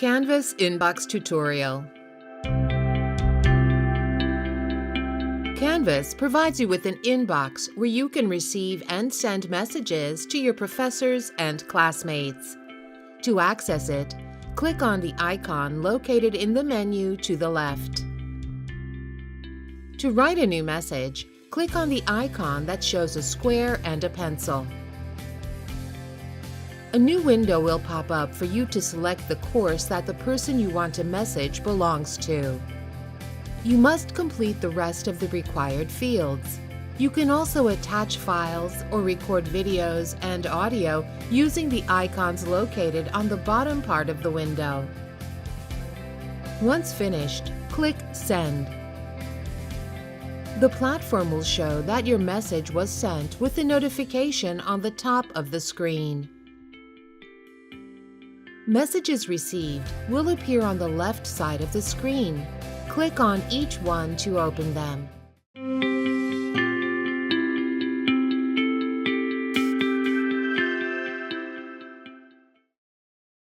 Canvas Inbox Tutorial. Canvas provides you with an inbox where you can receive and send messages to your professors and classmates. To access it, click on the icon located in the menu to the left. To write a new message, click on the icon that shows a square and a pencil. A new window will pop up for you to select the course that the person you want to message belongs to. You must complete the rest of the required fields. You can also attach files or record videos and audio using the icons located on the bottom part of the window. Once finished, click Send. The platform will show that your message was sent with a notification on the top of the screen. Messages received will appear on the left side of the screen. Click on each one to open them.